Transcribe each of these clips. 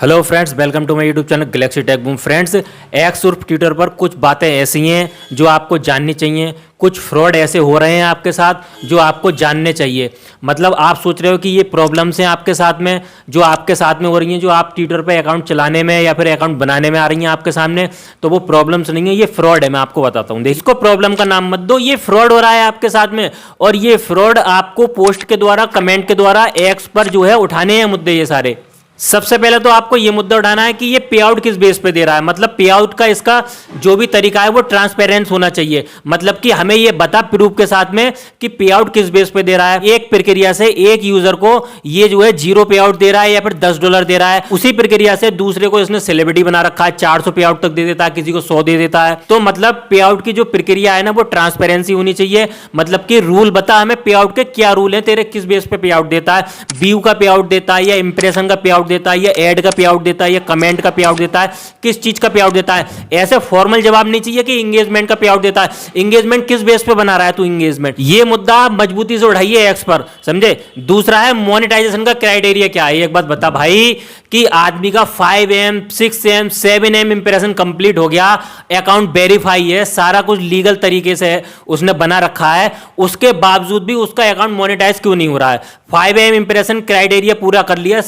Hello friends, welcome to my YouTube channel Galaxy Tech Boom. Friends, X उर्फ Twitter पर कुछ बातें ऐसी हैं जो आपको जाननी चाहिए। कुछ फ्रॉड ऐसे हो रहे हैं आपके साथ जो आपको जानने चाहिए। मतलब आप सोच रहे हो कि ये प्रॉब्लम्स हैं आपके साथ में, जो आपके साथ में हो रही हैं, जो आप ट्विटर पे अकाउंट चलाने में या फिर अकाउंट बनाने में आ रही हैं आपके सामने, तो वो प्रॉब्लम्स नहीं है, ये फ्रॉड है। मैं आपको बताता हूँ। इसको प्रॉब्लम का नाम मत दो, ये फ्रॉड हो रहा है आपके साथ में। और ये फ्रॉड आपको पोस्ट के द्वारा, कमेंट के द्वारा एक्स पर जो है उठाने हैं मुद्दे ये सारे। सबसे पहले तो आपको ये मुद्दा उठाना है कि ये पे आउट किस बेस पे दे रहा है। मतलब पे आउट का इसका जो भी तरीका है वो ट्रांसपेरेंस होना चाहिए। मतलब कि हमें ये बता प्रूफ के साथ में कि पे आउट किस बेस पे दे रहा है। एक प्रक्रिया से एक यूजर को ये जो है 0 पे आउट दे रहा है या फिर $10 दे रहा है। उसी प्रक्रिया से दूसरे को इसने सेलिब्रिटी बना रखा है, 400 पे आउट तक दे देता है, किसी को 100 दे देता है। तो मतलब पे आउट की जो प्रक्रिया है ना, वो ट्रांसपेरेंसी होनी चाहिए। मतलब कि रूल बता हमें, पे आउट के क्या रूल है, तेरे किस बेस पे आउट देता है। व्यू का पे आउट देता है या इंप्रेशन का पे आउट देता है या ऐड का पे आउट देता है या कमेंट का पे आउट देता है, किस चीज का पे आउट देता है। ऐसे फॉर्मल जवाब नहीं चाहिए कि एंगेजमेंट का पे आउट देता है। एंगेजमेंट किस बेस पे बना रहा है तू एंगेजमेंट, ये मुद्दा मजबूती से उठाइए एक्स पर, समझे। दूसरा है मोनेटाइजेशन का क्राइटेरिया क्या है। एक बात बता भाई कि आदमी का 5M 6M 7M impression complete हो गया, अकाउंट वेरीफाई है, सारा कुछ लीगल तरीके से उसने बना रखा है, उसके बावजूद भी उसका अकाउंट मोनेटाइज क्यों नहीं हो रहा है। 5M इंप्रेशन क्राइटेरिया पूरा कर लिया,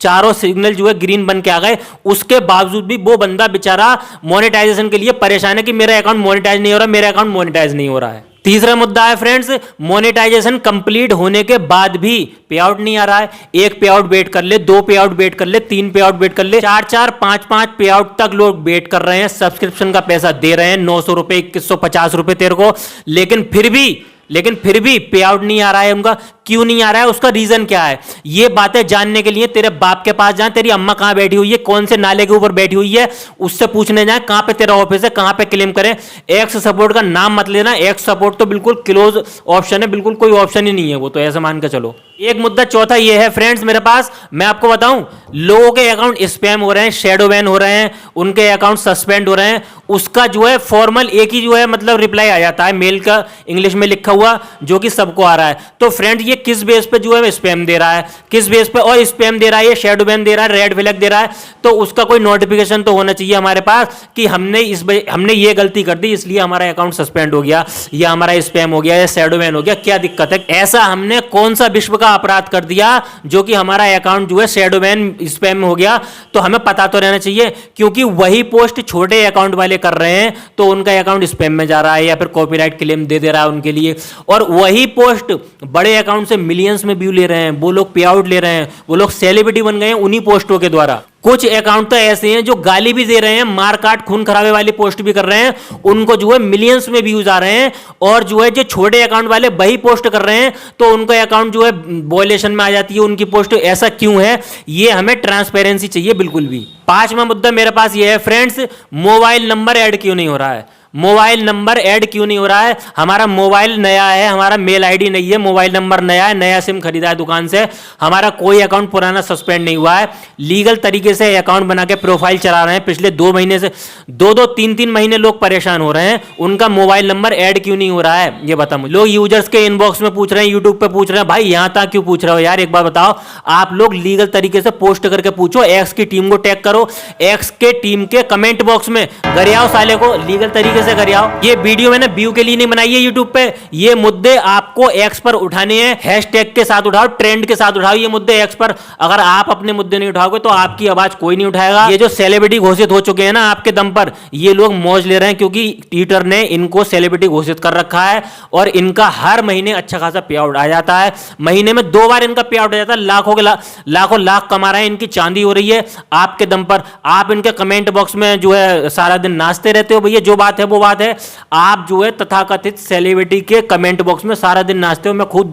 चारों सिग्नल जो है ग्रीन बन के आ गए, उसके बावजूद भी वो बंदा बेचारा मोनेटाइजेशन के लिए परेशान है कि मेरा अकाउंट मोनेटाइज नहीं हो रहा, मेरा अकाउंट मोनेटाइज नहीं हो रहा है। तीसरा मुद्दा है फ्रेंड्स, मोनेटाइजेशन कंप्लीट होने के बाद भी पे आउट नहीं आ रहा है। एक पे आउट वेट कर ले, 2 पे आउट वेट कर ले, 3 पे आउट वेट कर ले, 4 5 पे आउट तक लोग वेट कर रहे हैं, सब्सक्रिप्शन का पैसा दे रहे हैं, 900 रुपए 2150 रुपए तेरे को, लेकिन फिर भी पे आउट नहीं आ रहा है उनका। क्यों नहीं आ रहा है, उसका रीजन क्या है। ये बातें जानने के लिए तेरे बाप के पास जाए, तेरी अम्मा कहां बैठी हुई है, कौन से नाले के ऊपर बैठी हुई है, उससे पूछने जाए कहां पे तेरा ऑफिस है, कहां पे क्लेम करें। एक्स सपोर्ट का नाम मत लेना, एक्स सपोर्ट तो बिल्कुल क्लोज ऑप्शन है, बिल्कुल कोई ऑप्शन ही नहीं है वो तो, ऐसा मान के चलो। एक मुद्दा चौथा ये है फ्रेंड्स मेरे पास, मैं आपको बताऊं, लोगों के अकाउंट स्पैम हो रहे हैं, शैडो बैन हो रहे हैं, उनके अकाउंट सस्पेंड हो रहे हैं। उसका जो है फॉर्मल एक ही जो है मतलब रिप्लाई आ जाता है मेल का, इंग्लिश में लिखा हुआ, जो कि सबको आ रहा है। तो फ्रेंड ये किस बेस पे जो है स्पैम दे रहा है, किस बेस पे, और स्पैम दे रहा है, ये शैडो बैन दे रहा है, रेड फ्लैग दे रहा है, तो उसका कोई नोटिफिकेशन तो होना चाहिए हमारे पास कि हमने ये गलती कर दी इसलिए हमारा अकाउंट सस्पेंड हो गया, या हमारा स्पैम हो गया, या शैडो बैन हो गया, क्या दिक्कत है। ऐसा हमने कौन सा विश्व का अपराध कर दिया जो कि हमारा अकाउंट जो है शैडो बैन स्पैम हो गया। तो हमें पता तो रहना चाहिए, क्योंकि वही पोस्ट छोटे अकाउंट वाले कर रहे हैं तो उनका अकाउंट स्पैम में जा रहा है या फिर कॉपीराइट क्लेम दे रहा है उनके लिए। और वही पोस्ट बड़े अकाउंट से मिलियंस में व्यू ले रहे हैं, वो लोग पे आउट ले रहे हैं, वो लोग सेलिब्रिटी बन गए हैं उन्हीं पोस्टों के द्वारा। कुछ अकाउंट तो ऐसे हैं जो गाली भी दे रहे हैं, मार काट खून खराबे वाली पोस्ट भी कर रहे हैं, उनको जो है मिलियंस में व्यूज आ रहे हैं। और जो है जो छोटे अकाउंट वाले वही पोस्ट कर रहे हैं तो उनका अकाउंट जो है वॉयलेशन में आ जाती है उनकी पोस्ट। ऐसा क्यों है, ये हमें ट्रांसपेरेंसी चाहिए बिल्कुल भी। पांचवा मुद्दा मेरे पास ये है फ्रेंड्स, मोबाइल नंबर ऐड क्यों नहीं हो रहा है। मोबाइल नंबर ऐड क्यों नहीं हो रहा है। हमारा मोबाइल नया है, हमारा मेल आईडी नहीं है, मोबाइल नंबर नया है, नया सिम खरीदा है दुकान से, हमारा कोई अकाउंट पुराना सस्पेंड नहीं हुआ है, लीगल तरीके से अकाउंट बना के प्रोफाइल चला रहे हैं। पिछले 2 महीने से 2-2 3-3 महीने लोग परेशान हो रहे हैं, उनका मोबाइल नंबर ऐड क्यों नहीं हो रहा है, ये बता मुझे। लोग यूजर्स के इनबॉक्स में पूछ रहे हैं, यूट्यूब पे पूछ रहे हैं, भाई यहां तक क्यों पूछ रहे हो यार, एक बार बताओ। आप लोग लीगल तरीके से पोस्ट करके पूछो, एक्स की टीम को टैग करो, एक्स के टीम के कमेंट बॉक्स में गरियाओ साले को, लीगल तरीके से गरियाओ। ये वीडियो मैंने व्यू के लिए नहीं बनाई है यूट्यूब पे, ये मुद्दे आपको एक्स पर उठाने हैं, हैशटैग के साथ उठाओ, ट्रेंड के साथ उठाओ ये मुद्दे एक्स पर। अगर आप अपने मुद्दे नहीं उठाओगे तो आपकी आवाज कोई नहीं उठाएगा। ये जो सेलिब्रिटी घोषित हो चुके हैं ना आपके दम पर, ये लोग मौज ले रहे हैं क्योंकि ट्विटर ने इनको सेलिब्रिटी घोषित कर रखा है और इनका हर महीने अच्छा खासा पे आउट आ जाता है। महीने में 2 बार इनका पे आउट आ जाता है, लाखों लाख कमा रहे हैं, इनकी चांदी हो रही है आपके दम पर। आप इनके कमेंट बॉक्स में जो है सारा दिन नाचते रहते हो, भैया जो बात है वो बात है। आप जो है तथाकथित सेलिब्रिटी के कमेंट बॉक्स में सारा दिन नाचते हो, मैं खूब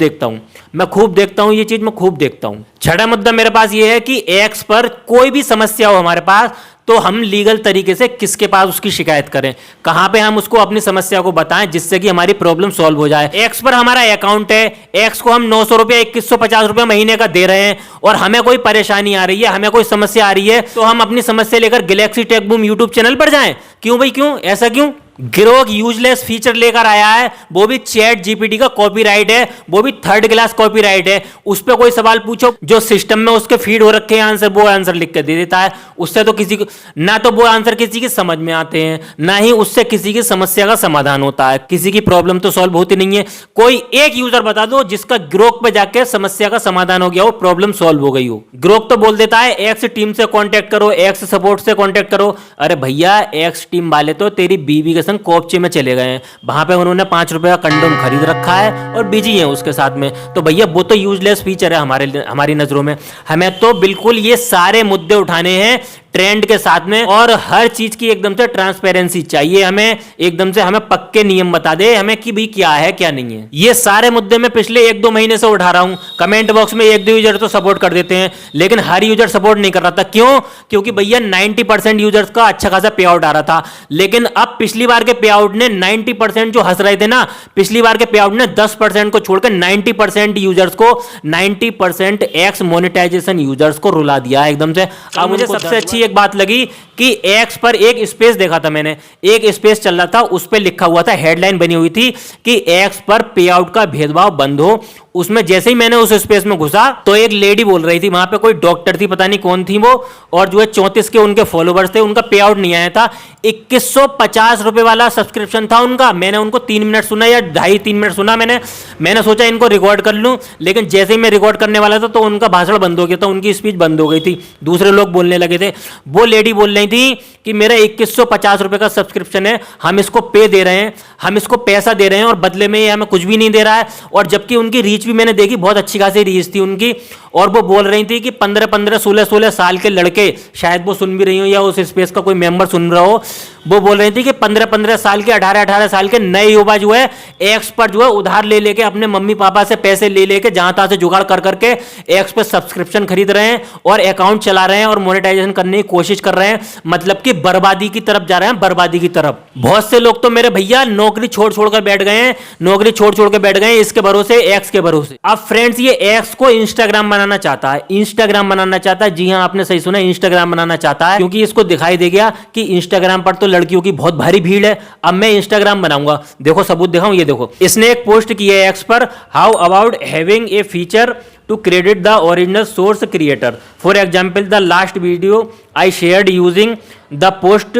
देखता हूं ये चीज मैं खूब देखता हूं। छठा मुद्दा मेरे पास ये है कि एक्स पर कोई भी समस्या हो हमारे पास तो हम लीगल तरीके से किसके पास उसकी शिकायत करें, कहां पे हम उसको अपनी समस्या को बताएं जिससे कि हमारी प्रॉब्लम सॉल्व हो जाए। एक्स पर हमारा अकाउंट है, एक्स को हम 900 रुपया 2150 रुपया महीने का दे रहे हैं और हमें कोई परेशानी आ रही है, हमें कोई समस्या आ रही है तो हम अपनी समस्या लेकर Galaxy Tech boom YouTube channel पर जाएं। क्यों भाई, क्यों ऐसा क्यों। ग्रोक यूजलेस फीचर लेकर आया है, वो भी चैट जीपीटी का कॉपीराइट है, वो भी थर्ड क्लास कॉपीराइट है। उस पर कोई सवाल पूछो, जो सिस्टम में उसके फीड हो रखे हैं आंसर, वो आंसर लिख के दे देता है। उससे तो किसी को ना तो वो आंसर किसी की समझ में आते हैं, ना ही उससे किसी की समस्या का समाधान होता है। किसी की प्रॉब्लम तो सॉल्व होती नहीं है। कोई एक यूजर बता दो जिसका ग्रोक पे जाके समस्या का समाधान हो गया हो, प्रॉब्लम सॉल्व हो गई हो। ग्रोक तो बोल देता है एक्स टीम से कांटेक्ट करो, एक्स सपोर्ट से कांटेक्ट करो। अरे भैया, एक्स टीम वाले तो तेरी बीवी के संग कोपचे में चले गए हैं, वहां पे उन्होंने 5 रुपए का कंडोम खरीद रखा है और बिजी हैं उसके साथ में। तो भैया वो तो यूजलेस फीचर है हमारी नजरों में। हमें तो बिल्कुल ये सारे मुद्दे उठाने हैं ट्रेंड के साथ में, और हर चीज की एकदम से ट्रांसपेरेंसी चाहिए हमें। एकदम से हमें पक्के नियम बता दे हमें कि भाई क्या है क्या नहीं है। ये सारे मुद्दे मैं पिछले 1-2 महीने से उठा रहा हूं। कमेंट बॉक्स में 1-2 यूजर तो सपोर्ट कर देते हैं, लेकिन हर यूजर सपोर्ट नहीं कर रहा था। क्यों? क्योंकि भैया 90% यूजर्स का अच्छा खासा पे आउट आ रहा था। लेकिन अब पिछली बार के पे आउट ने 90% जो हंस रहे थे ना, पिछली बार के पे आउट ने 10% को छोड़कर 90% यूजर्स को, 90% एक्स मोनेटाइजेशन यूजर्स को रुला दिया एकदम से। अब मुझे सबसे अच्छी एक बात लगी कि एक्स पर एक स्पेस देखा था मैंने, एक स्पेस चल रहा था, उस पर लिखा हुआ था, हेडलाइन बनी हुई थी कि एक्स पर पे आउट का भेदभाव बंद हो। उसमें जैसे ही मैंने उस स्पेस में घुसा तो एक लेडी बोल रही थी, वहां पे कोई डॉक्टर थी, पता नहीं कौन थी वो, और जो है 34 के उनके फॉलोवर्स थे, उनका पे आउट नहीं आया था। 2150 रुपए वाला सब्सक्रिप्शन था उनका। मैंने उनको 3 मिनट सुना या 2.5-3 मिनट सुना। मैंने सोचा इनको रिकॉर्ड कर लूं, लेकिन जैसे ही मैं रिकॉर्ड करने वाला था तो उनका भाषण बंद हो गया था, उनकी स्पीच बंद हो गई थी, दूसरे लोग बोलने लगे थे। वो लेडी बोल रही थी कि मेरा 2150 रुपए का सब्सक्रिप्शन है, हम इसको पे दे रहे हैं, हम इसको पैसा दे रहे हैं और बदले में ये हमें कुछ भी नहीं दे रहा है। और जबकि उनकी रीच भी मैंने देखी, बहुत अच्छी खासी रीच थी उनकी। और वो बोल रही थी कि 15-15, 16-16 साल के लड़के, शायद वो सुन भी रही हो या उस स्पेस का कोई मेंबर सुन रहा हो, वो बोल रही थी कि 15-15 साल के, 18-18 साल के नए युवा जो है एक्स पर जो है उधार ले लेके, अपने मम्मी पापा से पैसे ले लेके, जहां तहां से जुगाड़ कर करके एक्स पर सब्सक्रिप्शन खरीद रहे हैं और अकाउंट चला रहे हैं और मोनेटाइजेशन करने की कोशिश कर रहे हैं। मतलब कि बर्बादी की तरफ जा रहे हैं, बर्बादी की तरफ। बहुत से लोग तो मेरे भैया नौकरी छोड़ छोड़ कर बैठ गए हैं, नौकरी छोड़ छोड़ के बैठ गए हैं इसके भरोसे, एक्स के भरोसे। अब फ्रेंड्स, ये एक्स को इंस्टाग्राम बनाना चाहता है, इंस्टाग्राम बनाना चाहता है। जी हां, आपने सही सुना, इंस्टाग्राम बनाना चाहता है, क्योंकि इसको दिखाई दे गया कि इंस्टाग्राम पर तो लड़कियों की बहुत भारी भीड़ है। अब मैं इंस्टाग्राम बनाऊंगा। देखो सबूत दिखाऊं, ये देखो, इसने एक पोस्ट की है एक्स पर, how about having a feature to credit the original source creator. For example, the last video I shared using the post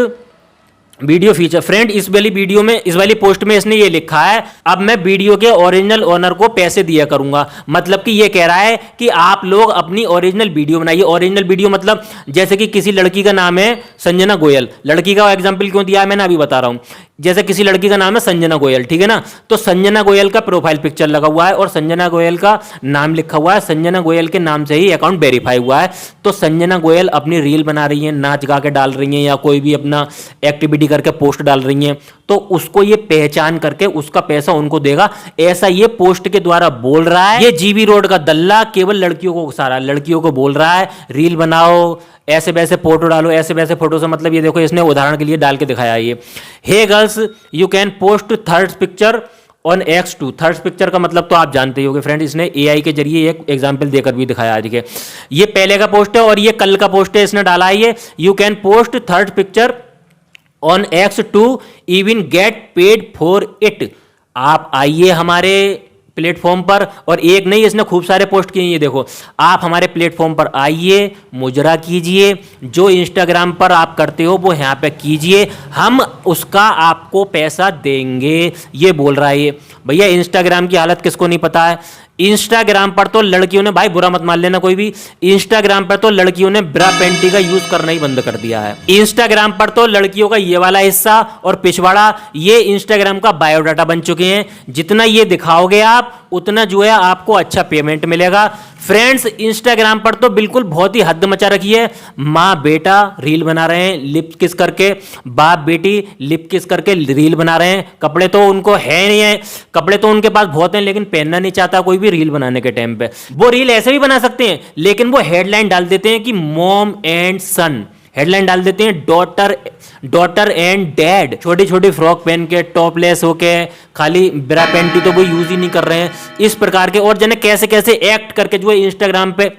video feature. Friend, इस वाली वीडियो में, इस वाली पोस्ट में इसने ये लिखा है, अब मैं वीडियो के ओरिजिनल ओनर को पैसे दिया करूंगा। मतलब कि ये कह रहा है कि आप लोग अपनी ओरिजिनल वीडियो बनाइए। ओरिजिनल वीडियो मतलब जैसे कि किसी लड़की का नाम है संजना गोयल, लड़की का एग्जांपल क्यों दिया है मैंने अभी बता रहा हूं। जैसे किसी लड़की का नाम है संजना गोयल, ठीक है ना, तो संजना गोयल का प्रोफाइल पिक्चर लगा हुआ है और संजना गोयल का नाम लिखा हुआ है, संजना गोयल के नाम से ही अकाउंट वेरीफाई हुआ है। तो संजना गोयल अपनी रील बना रही है, नाच गा के डाल रही है या कोई भी अपना एक्टिविटी करके पोस्ट डाल रही हैं, तो उसको ये पहचान करके उसका पैसा उनको देगा, ऐसा ये पोस्ट के द्वारा बोल रहा है। ये जीबी रोड का दल्ला केवल लड़कियों को उकसा रहा है, लड़कियों को बोल रहा है रील बनाओ, ऐसे वैसे फोटो डालो, ऐसे वैसे फोटो से मतलब ये देखो, इसने उदाहरण के लिए डाल के दिखाया ये, hey girls you can post third picture on X2। Third picture का मतलब तो आप जानते ही होंगे फ्रेंड, इसने AI के जरिए एक एग्जांपल देकर भी दिखाया आज के। ये पहले का पोस्ट है और ये कल का पोस्ट है, इसने डाला है ये, you can post third picture on X2 even get paid for it. आप आइए हमारे प्लेटफॉर्म पर, और एक नहीं, इसने खूब सारे पोस्ट किए। ये देखो, आप हमारे प्लेटफॉर्म पर आइए, मुजरा कीजिए, जो इंस्टाग्राम पर आप करते हो वो यहाँ पे कीजिए, हम उसका आपको पैसा देंगे, ये बोल रहा है ये। भैया इंस्टाग्राम की हालत किसको नहीं पता है। इंस्टाग्राम पर तो लड़कियों ने, भाई बुरा मत मान लेना कोई भी, इंस्टाग्राम पर तो लड़कियों ने ब्रा पेंटी का यूज करना ही बंद कर दिया है। इंस्टाग्राम पर तो लड़कियों का ये वाला हिस्सा और पिछवाड़ा, ये इंस्टाग्राम का बायोडाटा बन चुके हैं। जितना ये दिखाओगे आप, उतना जो है आपको अच्छा पेमेंट मिलेगा। फ्रेंड्स, इंस्टाग्राम पर तो बिल्कुल बहुत ही हद मचा रखी है। माँ बेटा रील बना रहे हैं लिप किस करके, बाप बेटी लिप किस करके रील बना रहे हैं। कपड़े तो उनको है नहीं है, कपड़े तो उनके पास बहुत हैं, लेकिन पहनना नहीं चाहता कोई भी रील बनाने के टाइम पे। वो रील ऐसे भी बना सकते हैं, लेकिन वो हेडलाइन डाल देते हैं कि मॉम एंड सन, हेडलाइन डाल देते हैं डॉटर एंड डैड, छोटी छोटी फ्रॉक पहन के, टॉपलेस होके, खाली ब्रा पैंटी तो वो यूज ही नहीं कर रहे हैं, इस प्रकार के। और जने कैसे कैसे एक्ट करके जो है इंस्टाग्राम पे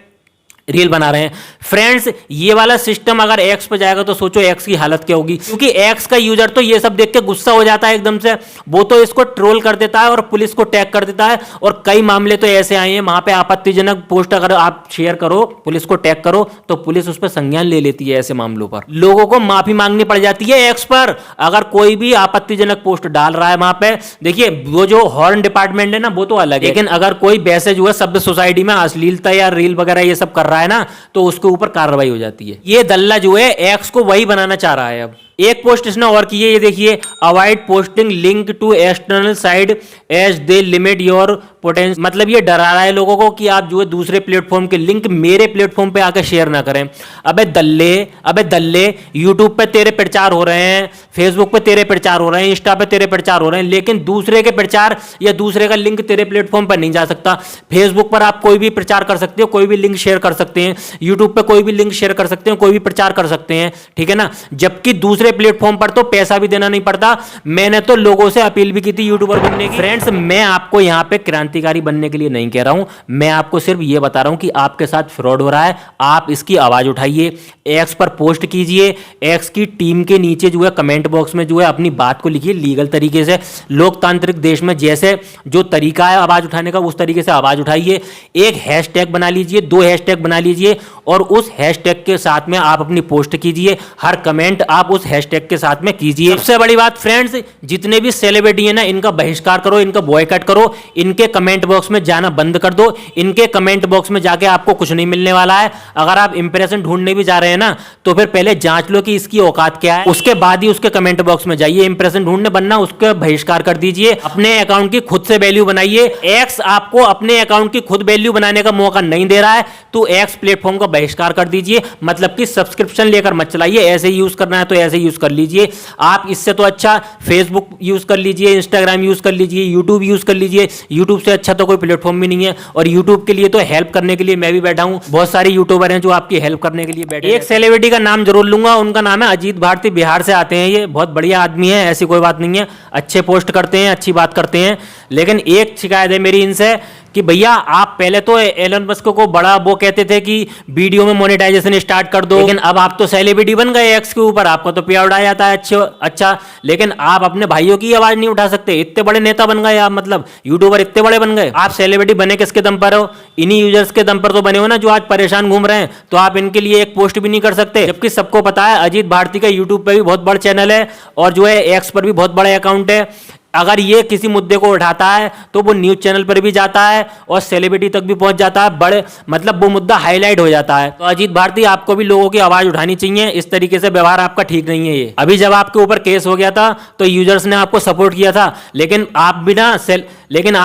रील बना रहे हैं। फ्रेंड्स ये वाला सिस्टम अगर एक्स पे जाएगा तो सोचो एक्स की हालत क्या होगी, क्योंकि एक्स का यूजर तो ये सब देख के गुस्सा हो जाता है एकदम से, वो तो इसको ट्रोल कर देता है और पुलिस को टैग कर देता है। और कई मामले तो ऐसे आए हैं वहां पे आपत्तिजनक पोस्ट अगर आप शेयर करो, पुलिस को टैग करो, तो पुलिस उस पर संज्ञान ले लेती है। ऐसे मामलों पर लोगों को माफी मांगनी पड़ जाती है एक्स पर, अगर कोई भी आपत्तिजनक पोस्ट डाल रहा है वहां पे। देखिए वो जो हॉर्न डिपार्टमेंट है ना वो तो अलग है, लेकिन अगर कोई वैसे जो है शब्द सोसाइटी में अश्लीलता या रील वगैरह ये सब कर रहा है ना, तो उसके ऊपर कार्रवाई हो जाती है। ये दल्ला जो है एक्स को वही बनाना चाह रहा है। अब एक पोस्ट इसने और की है, ये देखिए, avoid posting link to external site as they limit your potential. मतलब ये डरा रहा है लोगों को कि आप जो है दूसरे प्लेटफॉर्म के लिंक मेरे प्लेटफॉर्म पे आकर शेयर ना करें। अबे दल्ले, यूट्यूब पे तेरे प्रचार हो रहे हैं, फेसबुक पे तेरे प्रचार हो रहे हैं, इंस्टा पे तेरे प्रचार हो रहे हैं, लेकिन दूसरे के प्रचार या दूसरे का लिंक तेरे प्लेटफॉर्म पर नहीं जा सकता। फेसबुक पर आप कोई भी प्रचार कर सकते हो, कोई भी लिंक शेयर कर सकते हैं, यूट्यूब पे कोई भी लिंक शेयर कर सकते हैं, कोई भी प्रचार कर सकते हैं, ठीक है ना। जबकि दूसरे प्लेटफॉर्म पर तो पैसा भी देना नहीं पड़ता। मैंने तो लोगों से अपील भी की थी यूट्यूबर बनने की। फ्रेंड्स मैं आपको यहां पे क्रांतिकारी बनने के लिए नहीं कह रहा हूं, मैं आपको सिर्फ ये बता रहा हूं कि आपके साथ फ्रॉड हो रहा है, आप इसकी आवाज उठाइए, एक्स पर पोस्ट कीजिए, एक्स की टीम के नीचे जो है कमेंट बॉक्स में जो है अपनी बात को लिखिए लीगल तरीके से। लोकतांत्रिक देश में जैसे जो तरीका है आवाज उठाने का, उस तरीके से आवाज उठाइए। एक हैशटैग बना लीजिए, 2 हैशटैग बना लीजिए और उस हैशटैग के साथ में आप अपनी पोस्ट कीजिए, हर कमेंट आप उस हैशटैग के साथ में कीजिए। सबसे बड़ी बात फ्रेंड्स, जितने भी सेलिब्रिटी है ना इनका बहिष्कार करो, इनका बॉयकॉट करो, इनके कमेंट बॉक्स में जाना बंद कर दो। इनके कमेंट बॉक्स में जाके आपको कुछ नहीं मिलने वाला है। अगर आप इंप्रेशन ढूंढने भी जा रहे हैं ना, तो फिर पहले जांच लो कि इसकी औकात क्या है, उसके बाद ही उसके कमेंट बॉक्स में जाइए। इंप्रेशन ढूंढने बनना, उसका बहिष्कार कर दीजिए। अपने अकाउंट की खुद से वैल्यू बनाइए। एक्स आपको अपने अकाउंट की खुद वैल्यू बनाने का मौका नहीं दे रहा है, तो एक्स प्लेटफॉर्म का बहिष्कार कर दीजिए। मतलब कि सब्सक्रिप्शन लेकर मत चलाइए, ऐसे यूज करना है तो ऐसे यूज कर लीजिए। आप इससे तो अच्छा फेसबुक यूज कर लीजिए, इंस्टाग्राम यूज कर लीजिए, यूट्यूब यूज कर लीजिए। यूट्यूब से अच्छा तो कोई प्लेटफॉर्म भी नहीं है, और यूट्यूब के लिए तो हेल्प करने के लिए मैं भी बैठा हूं। बहुत सारे यूट्यूबर हैं जो आपकी हेल्प करने के लिए बैठे। एक सेलिब्रिटी का नाम जरूर लूंगा, उनका नाम है अजीत भारती, बिहार से आते हैं। ये बहुत बढ़िया आदमी है, ऐसी कोई बात नहीं है, अच्छे पोस्ट करते हैं, अच्छी बात करते हैं। लेकिन एक शिकायत है मेरी इनसे कि भैया आप पहले तो एलन मस्क को बड़ा वो कहते थे कि वीडियो में मोनेटाइजेशन स्टार्ट कर दो, लेकिन अब आप तो सेलिब्रिटी बन गए एक्स के ऊपर, आपका तो पे आउट आ जाता है अच्छा, लेकिन आप अपने भाइयों की आवाज नहीं उठा सकते। इतने बड़े नेता बन गए आप, मतलब यूट्यूबर इतने बड़े बन गए। आप सेलिब्रिटी बने किसके दम पर हो? इन्हीं यूजर्स के दम पर तो बने हो ना, जो आज परेशान घूम रहे हैं। तो आप इनके लिए एक पोस्ट भी नहीं कर सकते, जबकि सबको पता है अजीत भारती का यूट्यूब पे भी बहुत बड़ा चैनल है और जो है एक्स पर भी बहुत बड़ा अकाउंट है। अगर ये किसी मुद्दे को उठाता है तो वो न्यूज चैनल पर भी जाता है और सेलिब्रिटी तक भी पहुंच जाता है, बड़े मतलब वो मुद्दा हाईलाइट हो जाता है। तो अजीत भारती आपको भी लोगों की आवाज उठानी चाहिए, इस तरीके से व्यवहार आपका ठीक नहीं है। ये अभी जब आपके ऊपर केस हो गया था तो यूजर्स ने आपको सपोर्ट किया था, लेकिन आप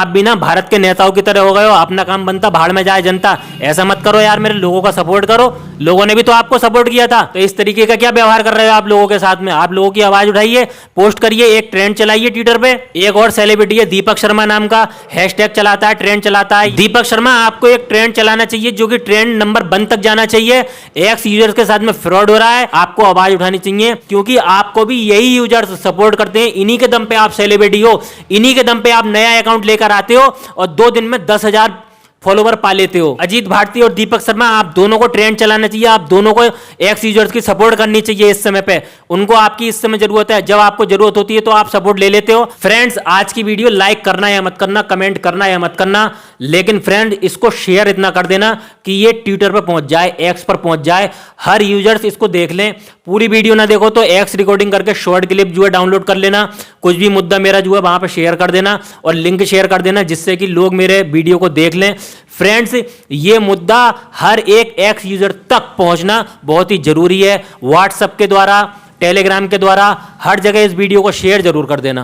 भी ना भारत के नेताओं की तरह हो गए हो। अपना काम बनता, भाड़ में जाए जनता। ऐसा मत करो यार, मेरे लोगों का सपोर्ट करो, लोगों ने भी तो आपको सपोर्ट किया था। तो इस तरीके का क्या व्यवहार कर रहे हो आप लोगों के साथ में? आप लोगों की आवाज उठाइए, पोस्ट करिए, एक ट्रेंड चलाइए ट्विटर पे। एक और सेलिब्रिटी है दीपक शर्मा नाम का, हैशटैग चलाता है, ट्रेंड चलाता है। दीपक शर्मा आपको एक ट्रेंड चलाना चाहिए जो कि ट्रेंड नंबर 1 तक जाना चाहिए। एक्स यूजर्स के साथ में फ्रॉड हो रहा है, आपको आवाज उठानी चाहिए, क्योंकि आपको भी यही यूजर्स सपोर्ट करते हैं। इन्हीं के दम पे आप सेलिब्रिटी हो, इन्हीं के दम पे आप नया अकाउंट लेकर आते हो और 2 दिन में 10,000 फॉलोवर पा लेते हो। अजीत भारती और दीपक शर्मा आप दोनों को ट्रेंड चलाना चाहिए, आप दोनों को एक्स यूजर्स की सपोर्ट करनी चाहिए इस समय पे। उनको आपकी इस समय जरूरत है, जब आपको जरूरत होती है तो आप सपोर्ट ले लेते हो। फ्रेंड्स आज की वीडियो लाइक करना या मत करना, कमेंट करना या मत करना, लेकिन फ्रेंड इसको शेयर इतना कर देना कि ये ट्विटर पर पहुंच जाए, एक्स पर पहुंच जाए, हर यूजर्स इसको देख लें। पूरी वीडियो ना देखो तो एक्स रिकॉर्डिंग करके शॉर्ट क्लिप जो है डाउनलोड कर लेना, कुछ भी मुद्दा मेरा जो है वहां पर शेयर कर देना और लिंक शेयर कर देना, जिससे कि लोग मेरे वीडियो को देख लें। फ्रेंड्स ये मुद्दा हर एक एक्स यूजर तक पहुंचना बहुत ही जरूरी है। व्हाट्सएप के द्वारा, टेलीग्राम के द्वारा, हर जगह इस वीडियो को शेयर जरूर कर देना।